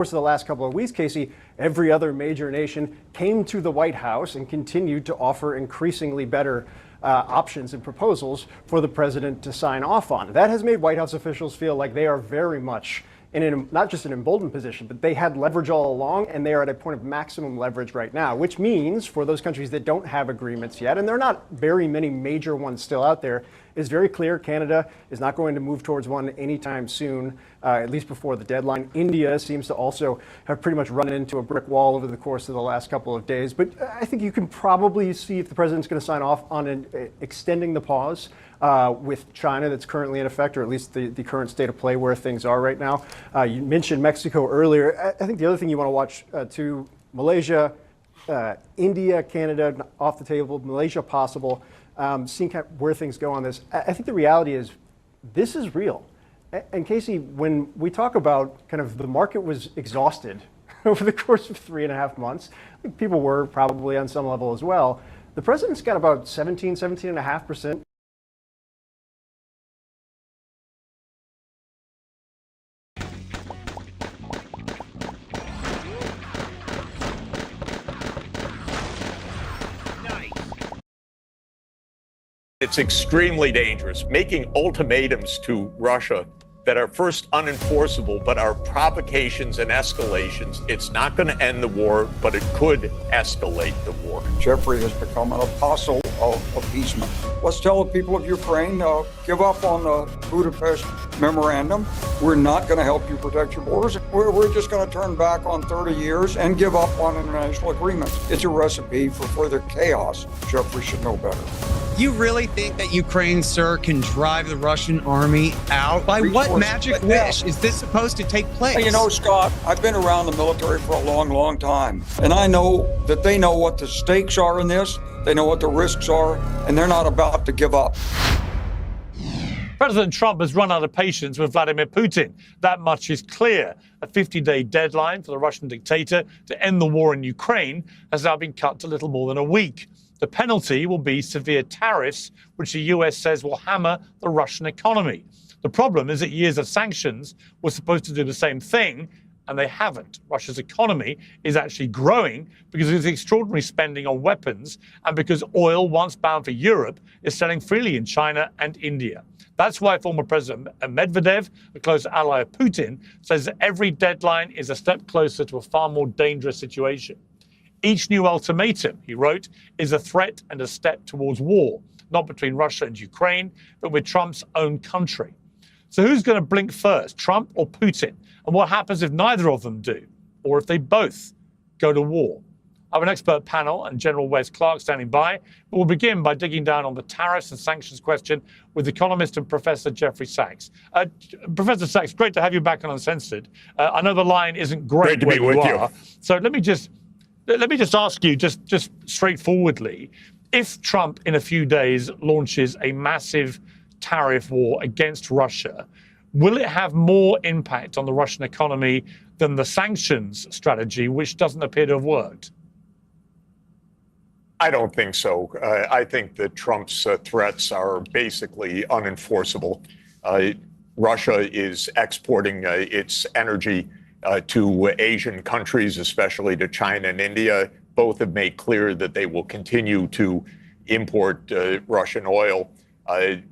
course of the last couple of weeks, Casey, every other major nation came to the White House and continued to offer increasingly better options and proposals for the president to sign off on. That has made White House officials feel like they are very much in not just an emboldened position, but they had leverage all along, and they are at a point of maximum leverage right now, which means for those countries that don't have agreements yet, and there are not very many major ones still out there, is very clear Canada is not going to move towards one anytime soon, at least before the deadline. India seems to also have pretty much run into a brick wall over the course of the last couple of days. But I think you can probably see if the president's going to sign off on extending the pause with China that's currently in effect, or at least the current state of play where things are right now. You mentioned Mexico earlier. I think the other thing you want to watch too, Malaysia, India, Canada off the table, Malaysia possible, seeing kind of where things go on this. I think the reality is this is real. And Casey, when we talk about kind of the market was exhausted over the course of 3.5 months, I think people were probably on some level as well. The president's got about 17.5%. It's extremely dangerous. Making ultimatums to Russia that are first unenforceable, but are provocations and escalations. It's not going to end the war, but it could escalate the war. Jeffrey has become an apostle of appeasement. Let's tell the people of Ukraine, give up on the Budapest memorandum. We're not going to help you protect your borders. We're just going to turn back on 30 years and give up on international agreements. It's a recipe for further chaos. Jeffrey should know better. You really think that Ukraine, sir, can drive the Russian army out? By what magic wish is this supposed to take place? You know, Scott, I've been around the military for a long, long time, and I know that they know what the stakes are in this, they know what the risks are, and they're not about to give up. President Trump has run out of patience with Vladimir Putin. That much is clear. A 50-day deadline for the Russian dictator to end the war in Ukraine has now been cut to little more than a week. The penalty will be severe tariffs, which the US says will hammer the Russian economy. The problem is that years of sanctions were supposed to do the same thing, and they haven't. Russia's economy is actually growing because of its extraordinary spending on weapons and because oil, once bound for Europe, is selling freely in China and India. That's why former President Medvedev, a close ally of Putin, says that every deadline is a step closer to a far more dangerous situation. Each new ultimatum, he wrote, is a threat and a step towards war, not between Russia and Ukraine, but with Trump's own country. So who's going to blink first, Trump or Putin? And what happens if neither of them do, or if they both go to war? I have an expert panel and General Wes Clark standing by, but we'll begin by digging down on the tariffs and sanctions question with economist and Professor Jeffrey Sachs. Professor Sachs, great to have you back on Uncensored. I know the line isn't great to be with you. So let me just ask you, just straightforwardly, if Trump in a few days launches a massive tariff war against Russia, will it have more impact on the Russian economy than the sanctions strategy, which doesn't appear to have worked? I don't think so. I think that Trump's threats are basically unenforceable. Russia is exporting its energy to Asian countries, especially to China and India. Both have made clear that they will continue to import Russian oil. The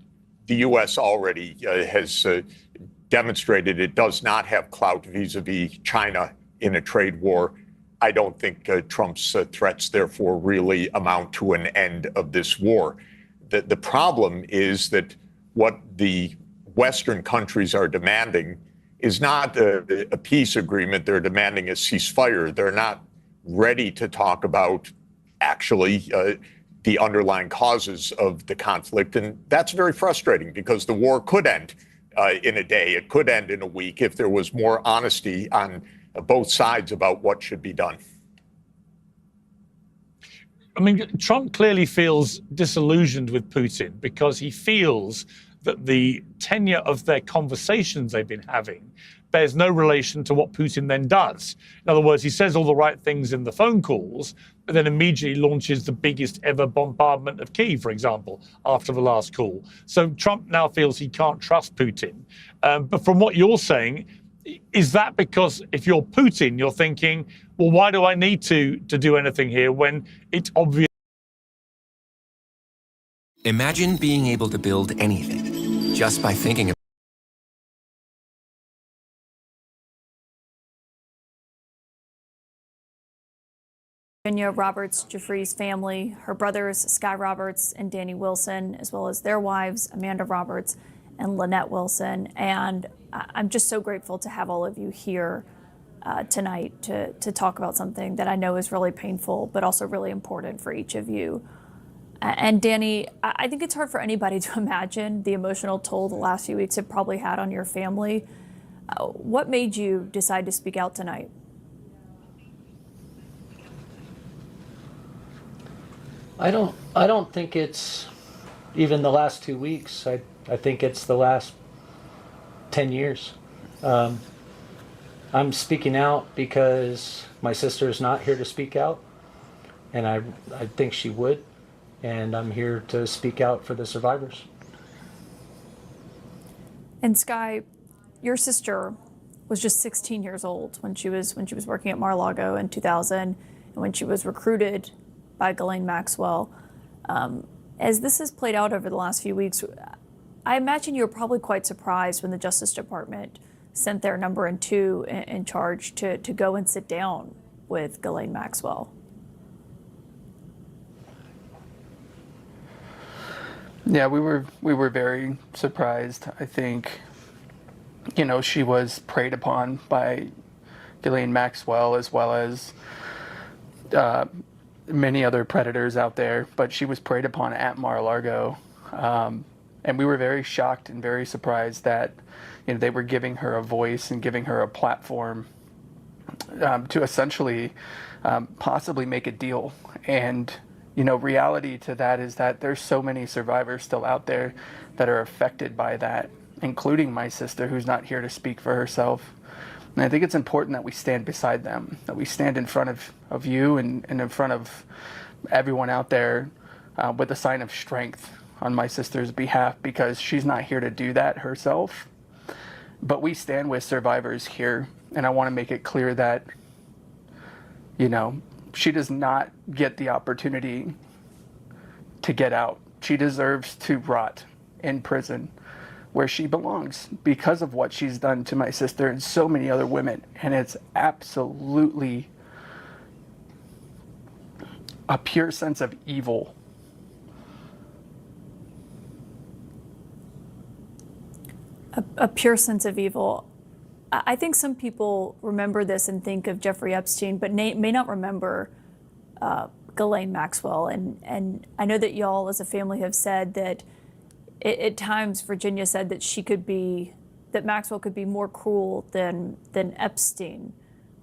U.S. already has demonstrated it does not have clout vis-a-vis China in a trade war. I don't think Trump's threats, therefore, really amount to an end of this war. The problem is that what the Western countries are demanding is not a peace agreement. They're demanding a ceasefire. They're not ready to talk about actually the underlying causes of the conflict. And that's very frustrating because the war could end in a day. It could end in a week if there was more honesty on both sides about what should be done. I mean, Trump clearly feels disillusioned with Putin because he feels that the tenure of their conversations they've been having bears no relation to what Putin then does. In other words, he says all the right things in the phone calls, but then immediately launches the biggest ever bombardment of Kyiv, for example, after the last call. So Trump now feels he can't trust Putin. But from what you're saying, Is that because if you're Putin, you're thinking, well, why do I need to do anything here when it's obvious? Imagine being able to build anything just by thinking. Virginia Roberts Giuffre's family, her brothers Sky Roberts and Danny Wilson, as well as their wives Amanda Roberts and Lynette Wilson. And I'm just so grateful to have all of you here tonight to talk about something that I know is really painful, but also really important for each of you. And Danny, I think it's hard for anybody to imagine the emotional toll the last few weeks have probably had on your family. What made you decide to speak out tonight? I don't think it's even the last 2 weeks. I think it's the last 10 years. I'm speaking out because my sister is not here to speak out, and I think she would, and I'm here to speak out for the survivors. And Sky, your sister was just 16 years old when she was working at Mar-a-Lago in 2000, and when she was recruited by Ghislaine Maxwell. As this has played out over the last few weeks, I imagine you were probably quite surprised when the Justice Department sent their number 2 in charge to go and sit down with Ghislaine Maxwell. Yeah, we were very surprised. I think, she was preyed upon by Ghislaine Maxwell as well as many other predators out there, but she was preyed upon at Mar-a-Lago. And we were very shocked and very surprised that they were giving her a voice and giving her a platform to essentially possibly make a deal. And reality to that is that there's so many survivors still out there that are affected by that, including my sister, who's not here to speak for herself. And I think it's important that we stand beside them, that we stand in front of you and in front of everyone out there with a sign of strength on my sister's behalf, because she's not here to do that herself. But we stand with survivors here, and I want to make it clear that, she does not get the opportunity to get out. She deserves to rot in prison where she belongs because of what she's done to my sister and so many other women. And it's absolutely a pure sense of evil. A pure sense of evil. I think some people remember this and think of Jeffrey Epstein, but may not remember Ghislaine Maxwell. And I know that y'all as a family have said that at times Virginia said that Maxwell could be more cruel than Epstein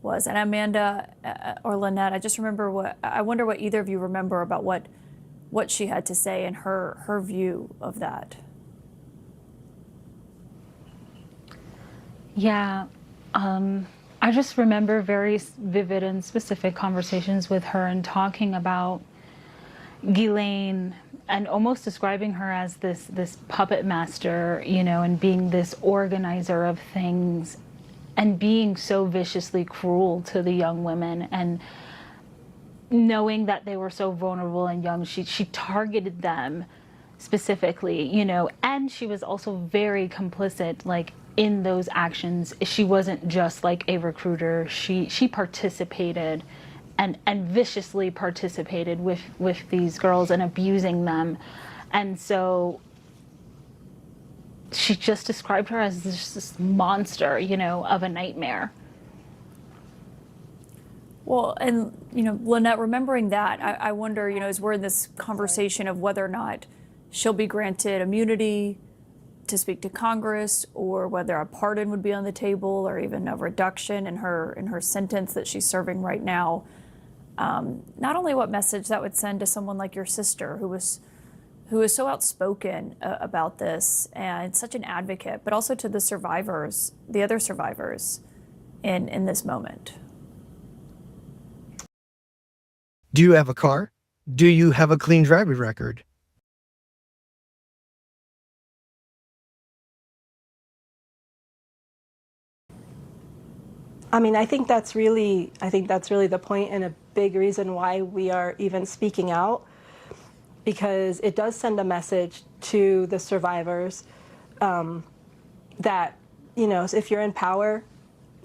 was. And Amanda or Lynette, I wonder what either of you remember about what she had to say and her view of that. Yeah, I just remember very vivid and specific conversations with her and talking about Ghislaine and almost describing her as this puppet master, and being this organizer of things and being so viciously cruel to the young women, and knowing that they were so vulnerable and young, she targeted them specifically, and she was also very complicit, in those actions. She wasn't just like a recruiter. She participated and viciously participated with these girls and abusing them. And so she just described her as this monster, of a nightmare. Well, and, Lynette, remembering that, I wonder, as we're in this conversation of whether or not she'll be granted immunity to speak to Congress, or whether a pardon would be on the table, or even a reduction in her sentence that she's serving right now. Not only what message that would send to someone like your sister, who is so outspoken about this and such an advocate, but also to the survivors, the other survivors in this moment. Do you have a car? Do you have a clean driving record? I mean, I think that's really the point, and a big reason why we are even speaking out, because it does send a message to the survivors that, you know, if you're in power,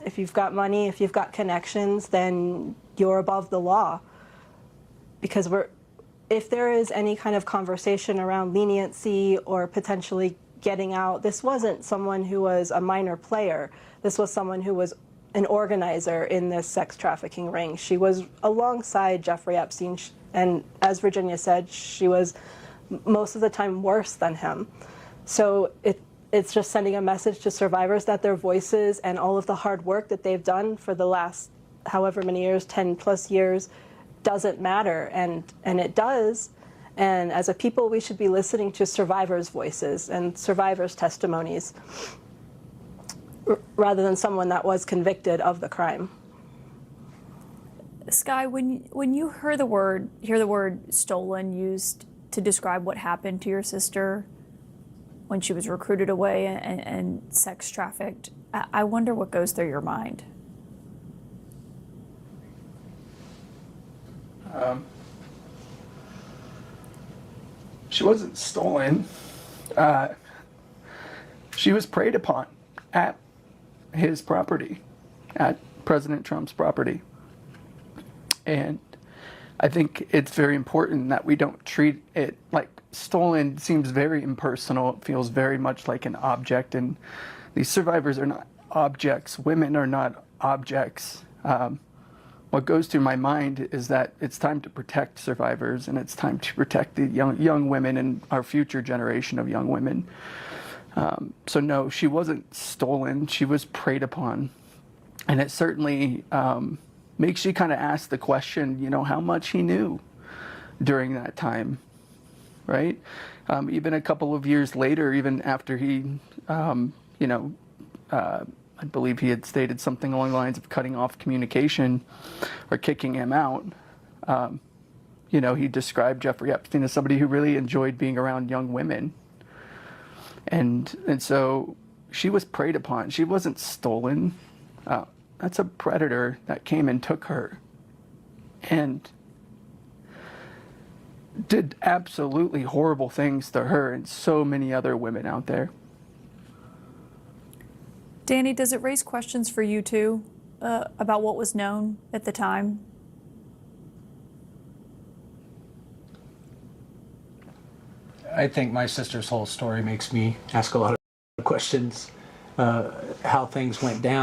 if you've got money, if you've got connections, then you're above the law. Because if there is any kind of conversation around leniency or potentially getting out, this wasn't someone who was a minor player. This was someone who was an organizer in this sex trafficking ring. She was alongside Jeffrey Epstein, and as Virginia said, she was most of the time worse than him. So it's just sending a message to survivors that their voices and all of the hard work that they've done for the last however many years, 10 plus years, doesn't matter, and it does. And as a people, we should be listening to survivors' voices and survivors' testimonies rather than someone that was convicted of the crime. Sky, when you hear the word stolen used to describe what happened to your sister when she was recruited away and sex trafficked, I wonder what goes through your mind. She wasn't stolen. She was preyed upon at his property, at President Trump's property. And I think it's very important that we don't treat it like stolen. Seems very impersonal. It feels very much like an object. And these survivors are not objects. Women are not objects. What goes through my mind is that it's time to protect survivors, and it's time to protect the young women and our future generation of young women. So no, she wasn't stolen. She was preyed upon. And it certainly makes you kind of ask the question, you know, how much he knew during that time, right? Even a couple of years later, even after he, I believe he had stated something along the lines of cutting off communication or kicking him out. He described Jeffrey Epstein as somebody who really enjoyed being around young women. And so she was preyed upon. She wasn't stolen. That's a predator that came and took her and did absolutely horrible things to her and so many other women out there. Danny, does it raise questions for you too about what was known at the time? I think my sister's whole story makes me ask a lot of questions, how things went down.